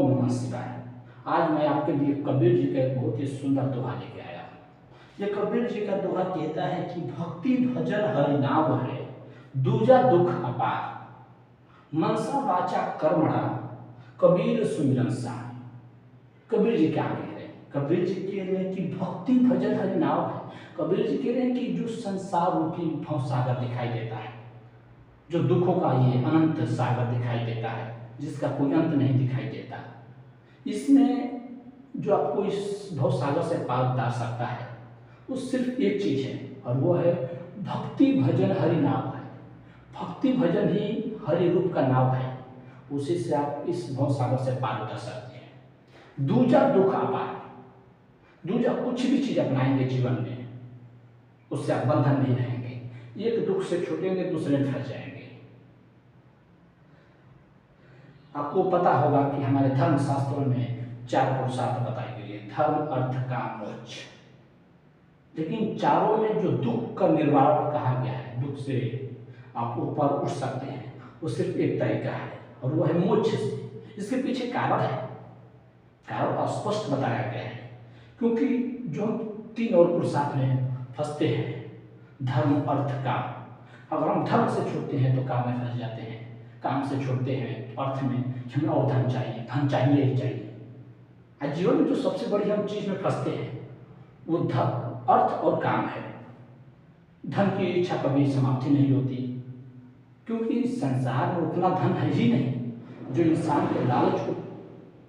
ओम नमः शिवाय। आज मैं आपके लिए कबीर जी का एक बहुत ही सुंदर दोहा लेके आया हूँ। ये कबीर जी का दोहा कहता है कि भक्ति भजन हरि नाम है, दूजा दुख अपार, मनसा वाचा कर्मणा, कबीर सुमिरन सार। कबीर जी क्या कह रहे हैं? कबीर जी कह रहे हैं कि भक्ति भजन हरि नाम है। कबीर जी कह रहे हैं कि जो संसार रूपी भवसागर दिखाई देता है, जो दुखों का ये अनंत सागर दिखाई देता है, जिसका कोई अंत नहीं दिखाई देता, इसमें जो आपको इस भवसागर से पार उतार सकता है वो सिर्फ एक चीज है, और वो है भक्ति भजन हरि नाम है। भक्ति भजन ही हरि रूप का नाम है, उसी से आप इस भवसागर से पार उतर सकते हैं। दूजा दुख अपार, दूजा कुछ भी चीज अपनाएंगे जीवन में, उससे आप बंधन नहीं रहेंगे। एक दुख से छूटेंगे, दूसरे में फंस जाएंगे। आपको पता होगा कि हमारे धर्म शास्त्रों में 4 पुरुषार्थ बताई गई है, धर्म अर्थ काम मोक्ष। लेकिन चारों में जो दुख का निर्वाण कहा गया है, दुख से आप ऊपर उठ सकते हैं, वो सिर्फ एक तरीका है, और वो है मोक्ष से। इसके पीछे कारण है, कारण स्पष्ट बताया गया है। क्योंकि जो हम 3 और पुरुषार्थ में फंसते हैं, धर्म अर्थ काम, अगर हम धर्म से छूटते हैं तो काम में फंस जाते हैं, काम से छूटते हैं अर्थ में, हमें और धन चाहिए, धन चाहिए ही चाहिए। आज जीवन में जो सबसे बड़ी हम चीज में फंसते हैं वो धन, अर्थ और काम है। धन की इच्छा कभी समाप्ति नहीं होती, क्योंकि संसार में उतना धन है ही नहीं जो इंसान के लालच को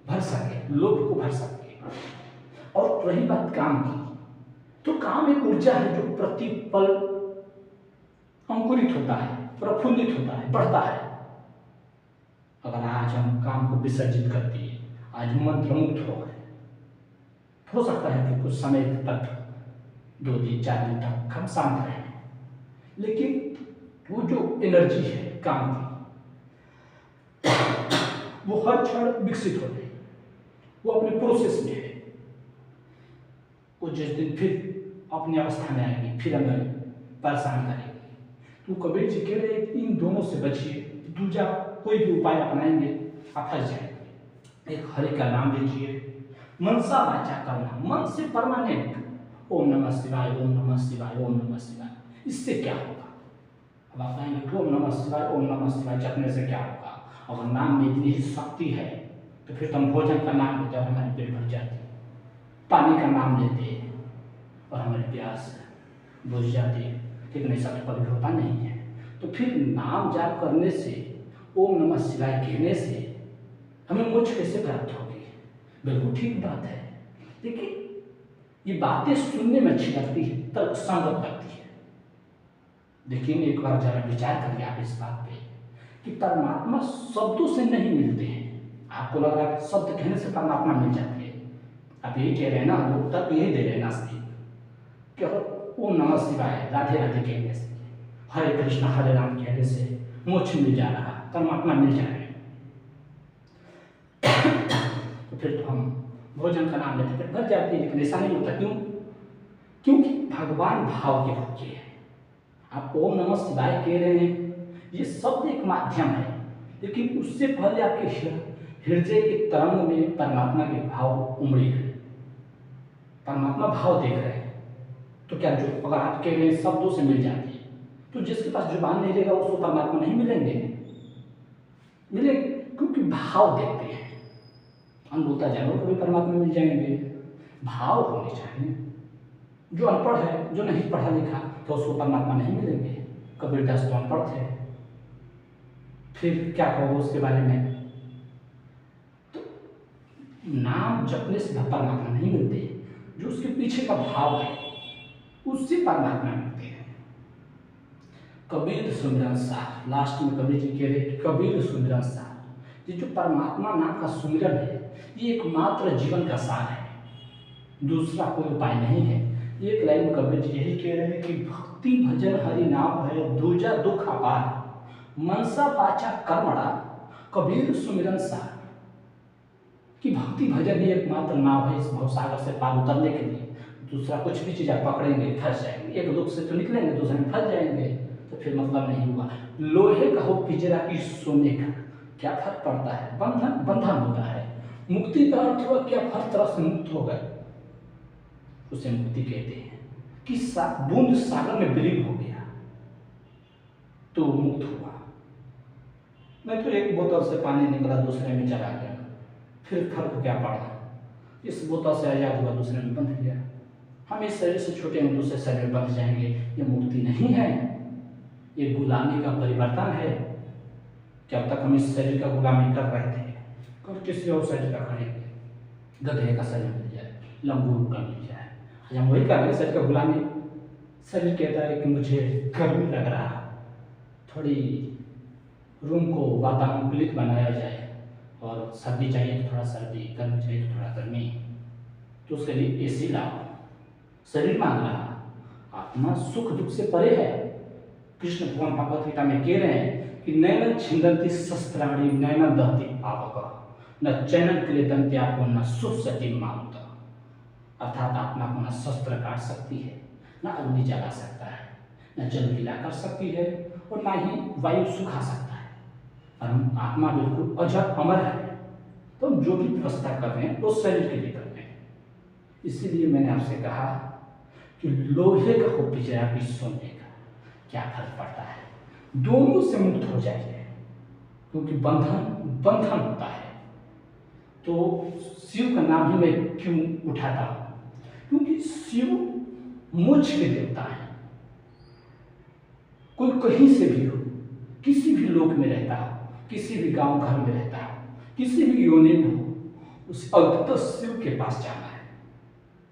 भर सके, लोभ को भर सके। और रही बात काम की, तो काम एक ऊर्जा है जो प्रतिपल अंकुरित होता है, प्रफुल्लित होता है, बढ़ता है। अगर आज हम काम को विसर्जित कर दिए, आज मंत्रमुक्त हो गए, हो सकता है कि कुछ समय तक, 2 दिन 4 दिन तक हम शांत रहें, लेकिन वो जो एनर्जी है काम की, वो हर क्षण विकसित हो रही, वो अपने प्रोसेस में है। वो जिस दिन फिर अपनी अवस्था में आएगी, फिर हमें परेशान करेगी। तो कबीर जी कह रहे हैं कि इन दोनों से बचिए। दूजा कोई भी उपाय अपनाएंगे आप फंस जाएंगे। एक हरि का नाम लीजिए, मनसा वाचा करना, मन से परमानेंट ओम नमः शिवाय, ओम नमः शिवाय, ओम नमः शिवाय। इससे क्या होगा? अब आप कहेंगे ओम नमः शिवाय, ओम नमः शिवाय जपने से क्या होगा? अगर नाम में इतनी ही शक्ति है तो फिर हम भोजन का नाम लेते और हमारी पेट भर जाती, पानी का नाम लेते और हमारी प्यास बुझ जाती, लेकिन ऐसा तो कभी होता नहीं है। तो फिर नाम जाप करने से, ओम नमः शिवाय कहने से हमें मोक्ष कैसे प्राप्त होगी? बिल्कुल ठीक बात है, लेकिन ये बातें सुनने में अच्छी लगती है, तर्क संगत लगती है। लेकिन एक बार जरा विचार करिए आप इस बात पे कि परमात्मा शब्दों से नहीं मिलते हैं। आपको लग रहा है कि शब्द कहने से परमात्मा मिल जाते हैं, आप यही कह रहे हैं ना, लोग तर्क यही दे रहे हैं नास्तिक, कि ओम नमः शिवाय राधे राधे कहने से, हरे कृष्ण हरे राम कहने से मोक्ष मिल जा रहा, परमात्मा मिल जा रहे हैं। तो फिर तो हम भोजन का नाम लेते भर जाते हैं, लेकिन ऐसा नहीं होता। क्यों? क्योंकि भगवान भाव के भूखे हैं। आप ओम नमः शिवाय कह रहे हैं, ये शब्द एक माध्यम है, लेकिन उससे पहले आपके हृदय के तरंग में परमात्मा के भाव उमड़े हैं, परमात्मा भाव देख रहे हैं। तो क्या जो अगर आप कह रहे हैं शब्दों से मिल जाती है, तो जिसके पास जुबान नहीं रहेगा उसको परमात्मा नहीं मिलेंगे, मिलेंगे, क्योंकि भाव देखते हैं। हम बोलता जानवर को भी परमात्मा मिल जाएंगे, भाव होने चाहिए। जो अनपढ़ है, जो नहीं पढ़ा लिखा, तो उसको परमात्मा नहीं मिलेंगे। कबीरदास तो अनपढ़ थे, फिर क्या कहो उसके बारे में? तो नाम जपने से परमात्मा नहीं मिलते, जो उसके पीछे का भाव है उससे परमात्मा मिलते हैं। कबीर सुमिरन सार, लास्ट में कबीर जी कह रहे कबीर सुमिरन सार, ये जो परमात्मा नाम का सुमिरन है, ये एकमात्र जीवन का सार है, दूसरा कोई उपाय नहीं है। एक लाइन में कबीर जी यही कह रहे हैं कि भक्ति भजन हरि नाम है, दूजा दुख अपार, मनसा वाचा कर्मणा, कबीर सुमिरन सार। कि भक्ति भजन ही एकमात्र नाव है इस भवसागर से पार उतरने के लिए। दूसरा कुछ भी चीज आप पकड़ेंगे फंस जाएंगे, एक दुख से तो निकलेंगे, दूसरे में फंस जाएंगे, तो फिर मतलब नहीं हुआ। लोहे का हो पिंजरा की सोने का, क्या फर्क पड़ता है? बंधन बंधन होता है, मुक्ति का अर्थ हुआ कि आप हर तरह से मुक्त हो गए, उसे मुक्ति कहते हैं। कि बूंद सागर में विलीन हो गया तो मुक्त हुआ। नहीं तो एक बोतल से पानी निकला दूसरे में चला गया, फिर फर्क क्या पड़ा? इस बोतल से आजाद हुआ दूसरे में बंध गया। हम इस शरीर से छूटे हैं दूसरे शरीर में बंध जाएंगे, ये मुक्ति नहीं है, ये गुलामी का परिवर्तन है। जब तक हम इस शरीर का गुलामी कर रहे थे, कल किसी और शरीर का खरीदेंगे, गधे का शरीर मिल जाए, लंगूर का मिल जाए, आज हम वही कर रहे हैं शरीर का गुलामी। शरीर कहता है कि मुझे गर्मी लग रहा, थोड़ी रूम को वातानुकूलित बनाया जाए, और सर्दी चाहिए तो थोड़ा सर्दी, गर्मी चाहिए तो थोड़ा गर्मी, तो उसके लिए एसी लाओ। शरीर मांग रहा, आत्मा सुख दुख से परे है। कृष्ण भगवान भगवत गीता में कह रहे हैं कि नैन छिंदन्ति शस्त्राणि नैन दहति पावक न चैनन क्लेदन्त्यापो न सुसति मारुत। अर्थात आत्मा को न शस्त्र काट सकती है, न अग्नि जला सकता है, न जल गीला कर सकती है, और न ही वायु सुखा सकता है। और हम आत्मा बिल्कुल अजर अमर है। तो हम जो भी व्यवस्था कर रहे हैं वो शरीर के लिए कर रहे हैं। इसीलिए मैंने आपसे कहा कि लोहे का हो पिंजरा भी सोने का, क्या फर्क पड़ता है? दोनों से मुक्त हो जाइए, क्योंकि बंधन होता है। तो शिव का नाम ही मैं क्यों उठाता हूँ? क्योंकि शिव मोक्ष के देवता है। कोई कहीं से भी हो, किसी भी लोक में रहता हो, किसी भी गांव घर में रहता हो, किसी भी योनि में हो, उस अद्भुत शिव के पास जाना है।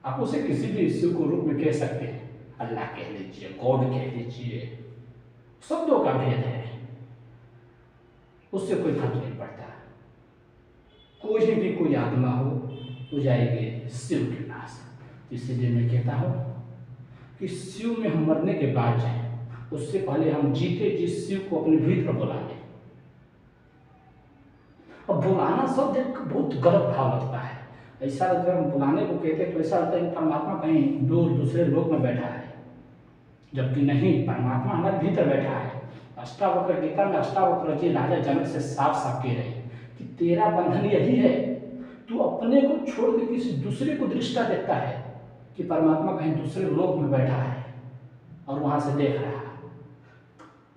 आप उसे किसी भी शिव को रूप में कह सकते हैं, अल्लाह कह लीजिए, गॉड कह लीजिए, शब्दों का भेद है, उससे कोई फर्क नहीं पड़ता। कोई भी कोई आत्मा हो तो जाएगी शिव के पास। इसलिए मैं कहता हूँ कि शिव में हम मरने के बाद जाएं, उससे पहले हम जीते जी शिव को अपने भीतर बुला लें। अब बुलाना शब्द एक बहुत गर्व भाव लगता है, ऐसा लगता है हम बुलाने को कहते हैं तो ऐसा लगता है कि परमात्मा कहीं दूर दूसरे लोक में बैठा है, जबकि नहीं, परमात्मा हमारे भीतर बैठा है। अष्टावक्र गीता में अष्टावक्र जी राजा जनक से साफ साफ कह रहे हैं कि तेरा बंधन यही है, तू अपने को छोड़ के किसी दूसरे को दृष्टा देता है कि परमात्मा कहीं दूसरे लोक में बैठा है और वहां से देख रहा है।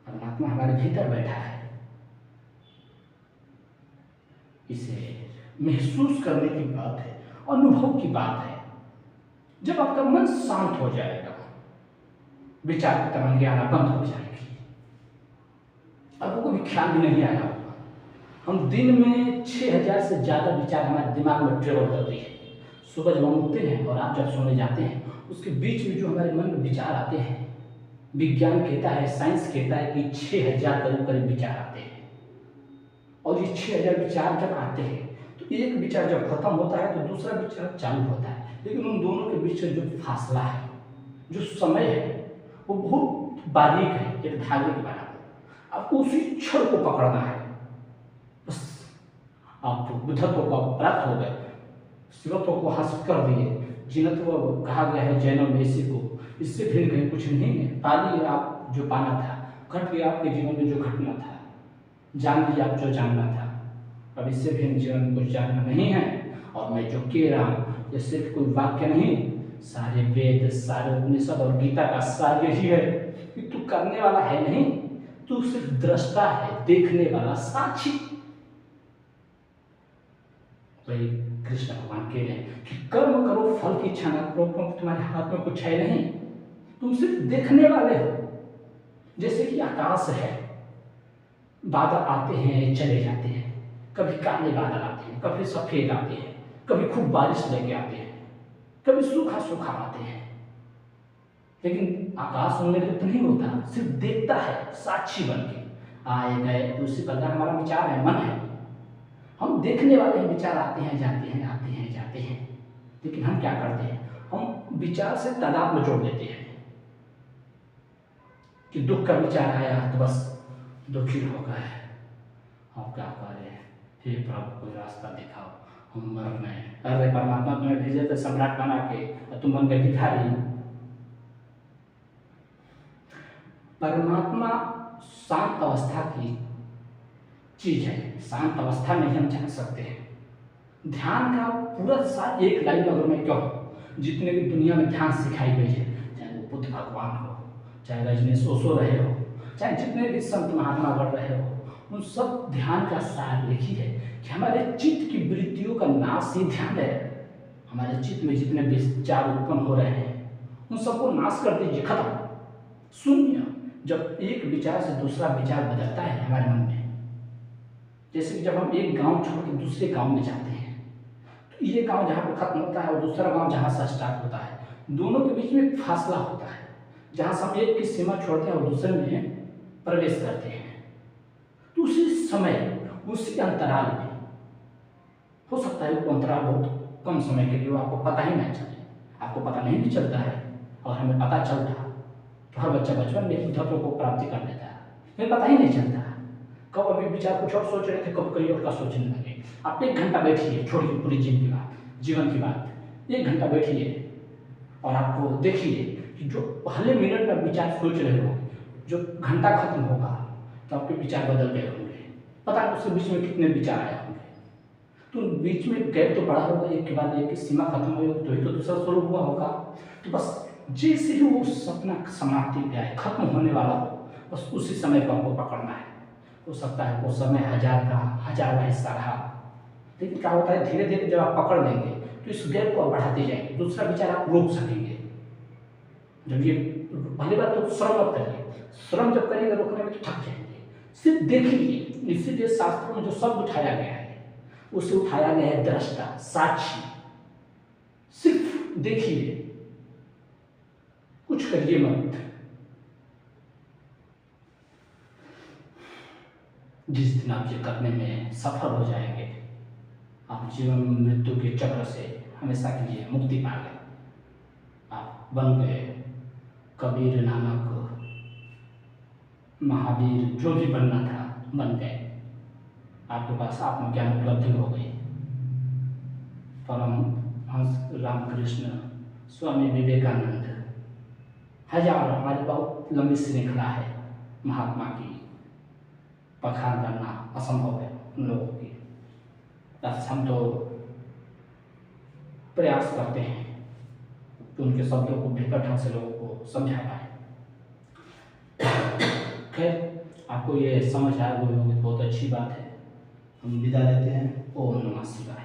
परमात्मा हमारे भीतर बैठा है। इसे महसूस करने की बात है, अनुभव की बात है। जब आपका मन शांत हो जाएगा, विचार की तरंगें आना बंद हो जाएगी, आपको कोई ख्याल भी नहीं आया होगा। हम दिन में 6000 से ज़्यादा विचार हमारे दिमाग में ट्रेवल करते हैं। सुबह जब हम उठते हैं और आप जब सोने जाते हैं, उसके बीच में जो हमारे मन में विचार आते हैं, विज्ञान कहता है, साइंस कहता है कि 6000 करीब करीब विचार आते हैं। और ये 6000 विचार जब आते हैं तो एक विचार जब खत्म होता है तो दूसरा विचार चालू होता है, लेकिन उन दोनों के बीच जो फासला है, जो समय है, वो बहुत बारीक है, एक धागे के बराबर। आपको उसी क्षण को पकड़ना है। बस आप बुद्धत्व को प्राप्त हो गए, शिवत्व को हासिल कर दिए, जिनत्व कहा गया है जैनों में इसी को, इससे फिर कहीं कुछ नहीं है। पा लिए आप जो पाना था, घट गया आपके जीवन में जो घटना था, जान लिया आप जो जानना था। अब इससे फिर जीवन में कुछ जानना नहीं है। और मैं जो कह रहा हूँ ये सिर्फ कोई वाक्य नहीं, सारे वेद, सारे उपनिषद और गीता का सार यही है कि तू करने वाला है नहीं, तू सिर्फ दृष्टा है, देखने वाला, साक्षी। वही कृष्ण भगवान कह रहे हैं कि कर्म करो, फल की इच्छा न करो, क्योंकि तुम्हारे हाथ में कुछ है नहीं, तुम सिर्फ देखने वाले हो। जैसे कि आकाश है, बादल आते हैं चले जाते हैं, कभी काले बादल आते हैं, कभी सफेद आते हैं, कभी खूब बारिश लेके आते हैं, कभी सूखा सूखा आते हैं, लेकिन आकाश उनमें लिप्त नहीं होता, सिर्फ देखता है साक्षी बन के। आए गए, उसी प्रकार हमारा विचार है, मन है, हम देखने वाले हैं। विचार आते हैं जाते हैं, आते हैं जाते हैं, लेकिन हम क्या करते हैं, हम विचार से तादाद में जोड़ देते हैं कि दुख का विचार आया तो बस दुखी हो गए। हम क्या करें, हे प्रभु कोई रास्ता दिखाओ, हम मर गए। अरे परमात्मा तुम्हें भेजे थे सम्राट बना के, और तुम बन गए भिखारी। परमात्मा शांत अवस्था की चीज है, शांत अवस्था में ही हम जान सकते हैं। ध्यान का पूरा सा एक लाइन अगर मैं कहूँ, जितने भी दुनिया में ध्यान सिखाई गई है, चाहे वो बुद्ध भगवान हो, चाहे रजनीश ओशो रहे हो, चाहे जितने भी संत महात्मा बढ़ रहे हो, उन सब ध्यान का सार एक ही है कि हमारे चित्त की वृत्तियों का नाश ही ध्यान है। हमारे चित्त में जितने विचार उत्पन्न हो रहे हैं उन सबको नाश कर दीजिए, खत्म, शून्य। जब एक विचार से दूसरा विचार बदलता है हमारे मन में, जैसे कि जब हम एक गांव छोड़ के दूसरे गांव में जाते हैं, तो ये गांव जहाँ पे खत्म होता है और दूसरा गांव जहाँ से स्टार्ट होता है, दोनों के बीच में एक फासला होता है, जहाँ से हम एक की सीमा छोड़ते हैं और दूसरे में प्रवेश करते हैं। तो उसी समय, उसी अंतराल में, हो सकता है वो अंतराल बहुत कम समय के लिए हो, आपको पता ही नहीं चले, आपको पता नहीं भी चलता है, और हमें पता चलता तो हर बच्चा बचपन में ही तत्वों को प्राप्ति कर लेता है, हमें पता ही नहीं चलता। कब अभी विचार कुछ और सोच रहे थे, कब कहीं और का सोचने लगे। आप 1 घंटा बैठिए, छोड़िए पूरी जीवन की बात, 1 घंटा बैठिए और आपको देखिए कि जो पहले मिनट में विचार सोच रहे हो, जो घंटा खत्म होगा तो आपके विचार बदल गए होंगे, पता नहीं उसके बीच में कितने विचार आए होंगे। तो बीच में गैप तो बड़ा होगा, एक के बाद एक की सीमा खत्म हुई होगी, तो ही तो दूसरा शुरू हुआ होगा। तो बस जैसे ही वो सपना समाप्ति पे आए, खत्म होने वाला हो, बस उसी समय को आपको पकड़ना है। हो सकता है वो समय 1000वां हिस्सा रहा, लेकिन क्या होता है, धीरे धीरे जब आप पकड़ लेंगे तो इस गैप को आप बढ़ाते जाएंगे, दूसरा विचार आप रोक सकेंगे। जब ये पहली बात तो श्रम मत करिए, श्रम जब करेंगे रोकने में तो थक जाएंगे, सिर्फ देखिए। इसीलिए शास्त्रों में जो शब्द उठाया गया है उसे उठाया गया है दृष्टा, साक्षी। सिर्फ देखिए, कुछ करिए मत। जिस दिन आप ये करने में सफल हो जाएंगे, आप जीवन मृत्यु के चक्र से हमेशा के लिए मुक्ति पा गए। आप बन गए कबीर, नानक, महावीर, जो भी बनना था बन गए। आपके पास आत्मज्ञान उपलब्धि हो गई। परमहंस रामकृष्ण, स्वामी विवेकानंद, हजारों, हमारी बहुत लंबी श्रृंखला है महात्मा की, बखान करना असंभव है उन लोगों की। बस हम तो प्रयास करते हैं कि उनके शब्दों को बेहतर ढंग से लोगों को समझा पाए। खैर, आपको ये समझ आया होगी, बहुत अच्छी बात है। हम विदा लेते हैं। ओम नमः शिवाय।